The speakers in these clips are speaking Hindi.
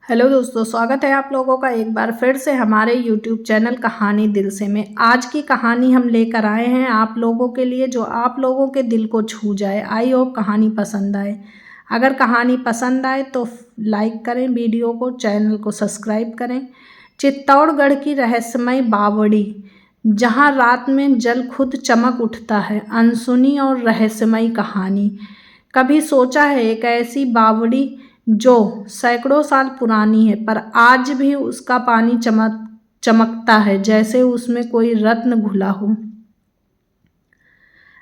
हेलो दोस्तों, स्वागत है आप लोगों का एक बार फिर से हमारे YouTube चैनल कहानी दिल से में। आज की कहानी हम लेकर आए हैं आप लोगों के लिए, जो आप लोगों के दिल को छू जाए। आई होप कहानी पसंद आए। अगर कहानी पसंद आए तो लाइक करें वीडियो को, चैनल को सब्सक्राइब करें। चित्तौड़गढ़ की रहस्यमय बावड़ी, जहाँ रात में जल खुद चमक उठता है। अनसुनी और रहस्यमय कहानी। कभी सोचा है एक ऐसी बावड़ी जो सैकड़ों साल पुरानी है, पर आज भी उसका पानी चमकता है जैसे उसमें कोई रत्न घुला हो।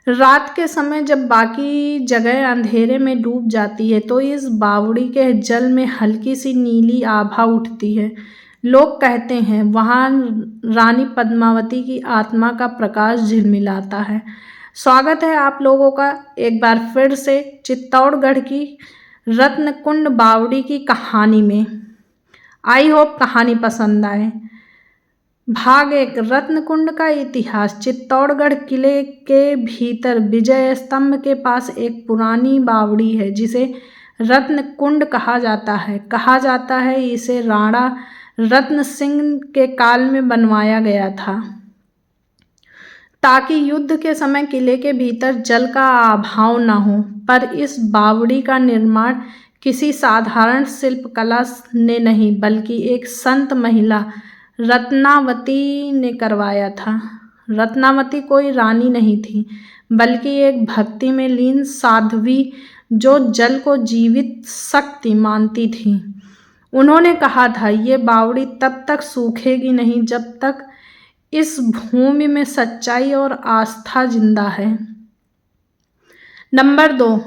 रात के समय जब बाकी जगह अंधेरे में डूब जाती है तो इस बावड़ी के जल में हल्की सी नीली आभा उठती है। लोग कहते हैं वहाँ रानी पद्मावती की आत्मा का प्रकाश झिलमिलाता है। स्वागत है आप लोगों का एक बार फिर से चित्तौड़गढ़ की रत्नकुंड बावड़ी की कहानी में। आई होप कहानी पसंद आए। भाग 1, रत्नकुंड का इतिहास। चित्तौड़गढ़ किले के भीतर विजय स्तंभ के पास एक पुरानी बावड़ी है जिसे रत्नकुंड कहा जाता है। इसे राणा रत्न सिंह के काल में बनवाया गया था ताकि युद्ध के समय किले के भीतर जल का अभाव न हो। पर इस बावड़ी का निर्माण किसी साधारण शिल्पकला ने नहीं, बल्कि एक संत महिला रत्नावती ने करवाया था। रत्नावती कोई रानी नहीं थी, बल्कि एक भक्ति में लीन साध्वी जो जल को जीवित शक्ति मानती थी। उन्होंने कहा था, ये बावड़ी तब तक सूखेगी नहीं जब तक इस भूमि में सच्चाई और आस्था जिंदा है। नंबर 2,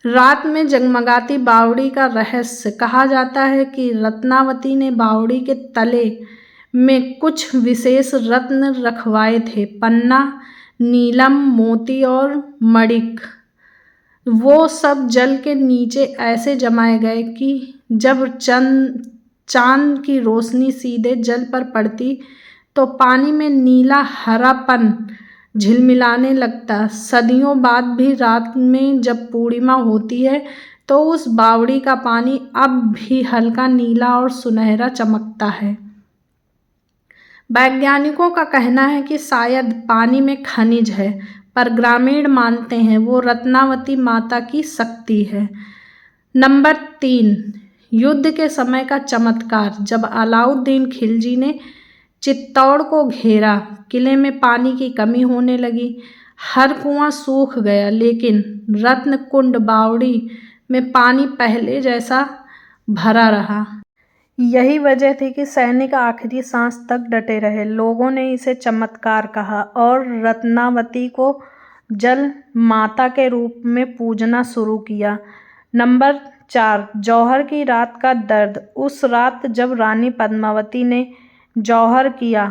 रात में जगमगाती बावड़ी का रहस्य। कहा जाता है कि रत्नावती ने बावड़ी के तले में कुछ विशेष रत्न रखवाए थे। पन्ना, नीलम, मोती और मणिक। वो सब जल के नीचे ऐसे जमाए गए कि जब चांद की रोशनी सीधे जल पर पड़ती तो पानी में नीला हरापन झिलमिलाने लगता। सदियों बाद भी रात में जब पूर्णिमा होती है तो उस बावड़ी का पानी अब भी हल्का नीला और सुनहरा चमकता है। वैज्ञानिकों का कहना है कि शायद पानी में खनिज है, पर ग्रामीण मानते हैं वो रत्नावती माता की शक्ति है। नंबर 3, युद्ध के समय का चमत्कार। जब अलाउद्दीन खिलजी ने चित्तौड़ को घेरा, किले में पानी की कमी होने लगी। हर कुआं सूख गया, लेकिन रत्नकुंड बावड़ी में पानी पहले जैसा भरा रहा। यही वजह थी कि सैनिक आखिरी सांस तक डटे रहे। लोगों ने इसे चमत्कार कहा और रत्नावती को जल माता के रूप में पूजना शुरू किया। नंबर 4, जौहर की रात का दर्द। उस रात जब रानी पद्मावती ने जौहर किया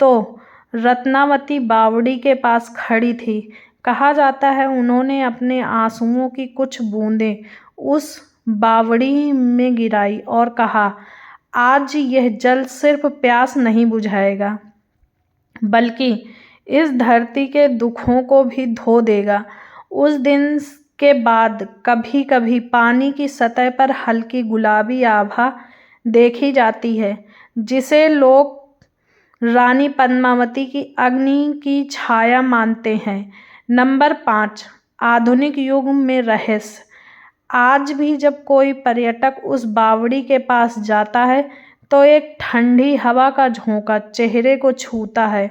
तो रत्नावती बावड़ी के पास खड़ी थी। कहा जाता है उन्होंने अपने आंसुओं की कुछ बूंदें उस बावड़ी में गिराई और कहा, आज यह जल सिर्फ प्यास नहीं बुझाएगा, बल्कि इस धरती के दुखों को भी धो देगा। उस दिन के बाद कभी कभी पानी की सतह पर हल्की गुलाबी आभा देखी जाती है, जिसे लोग रानी पद्मावती की अग्नि की छाया मानते हैं। नंबर 5, आधुनिक युग में रहस्य। आज भी जब कोई पर्यटक उस बावड़ी के पास जाता है तो एक ठंडी हवा का झोंका चेहरे को छूता है,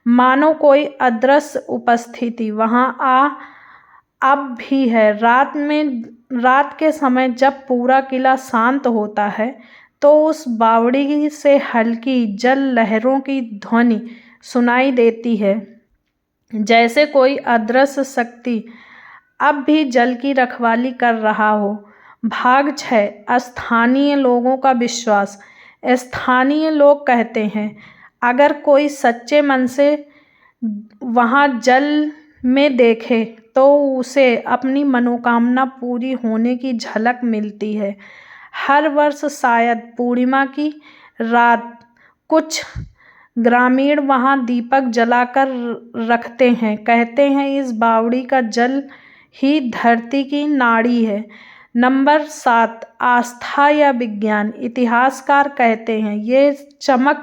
मानो कोई अदृश्य उपस्थिति वहां अब भी है। रात के समय जब पूरा किला शांत होता है तो उस बावड़ी से हल्की जल लहरों की ध्वनि सुनाई देती है, जैसे कोई अदृश्य शक्ति अब भी जल की रखवाली कर रहा हो। भाग 6, स्थानीय लोगों का विश्वास। स्थानीय लोग कहते हैं अगर कोई सच्चे मन से वहां जल में देखे तो उसे अपनी मनोकामना पूरी होने की झलक मिलती है। हर वर्ष शायद पूर्णिमा की रात कुछ ग्रामीण वहां दीपक जलाकर रखते हैं। कहते हैं इस बावड़ी का जल ही धरती की नाड़ी है, नंबर 7, आस्था या विज्ञान। इतिहासकार कहते हैं ये चमक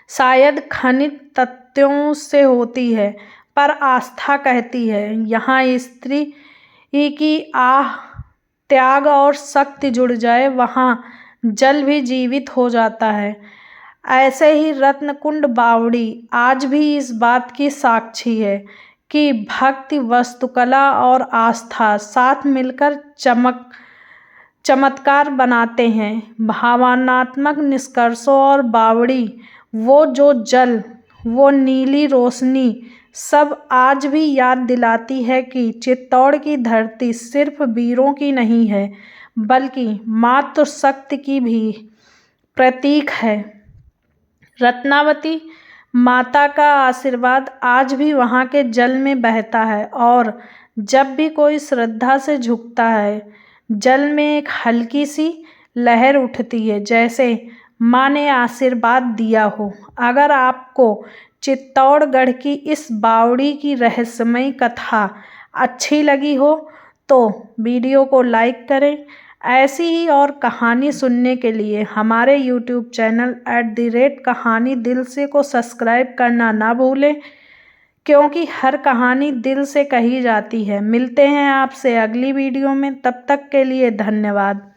शायद खनिज तत्वों से होती है, पर आस्था कहती है यहाँ स्त्री की आह, त्याग और शक्ति जुड़ जाए, वहाँ जल भी जीवित हो जाता है। ऐसे ही रत्नकुंड बावड़ी आज भी इस बात की साक्षी है कि भक्ति, वास्तुकला और आस्था साथ मिलकर चमत्कार बनाते हैं। भावनात्मक निष्कर्षों और बावड़ी, वो जो जल, वो नीली रोशनी, सब आज भी याद दिलाती है कि चित्तौड़ की धरती सिर्फ वीरों की नहीं है, बल्कि मातृशक्ति की भी प्रतीक है। रत्नावती माता का आशीर्वाद आज भी वहाँ के जल में बहता है, और जब भी कोई श्रद्धा से झुकता है, जल में एक हल्की सी लहर उठती है, जैसे माँ ने आशीर्वाद दिया हो। अगर आपको चित्तौड़गढ़ की इस बावड़ी की रहस्यमयी कथा अच्छी लगी हो तो वीडियो को लाइक करें। ऐसी ही और कहानी सुनने के लिए हमारे YouTube चैनल @कहानी दिल से को सब्सक्राइब करना ना भूलें, क्योंकि हर कहानी दिल से कही जाती है। मिलते हैं आपसे अगली वीडियो में, तब तक के लिए धन्यवाद।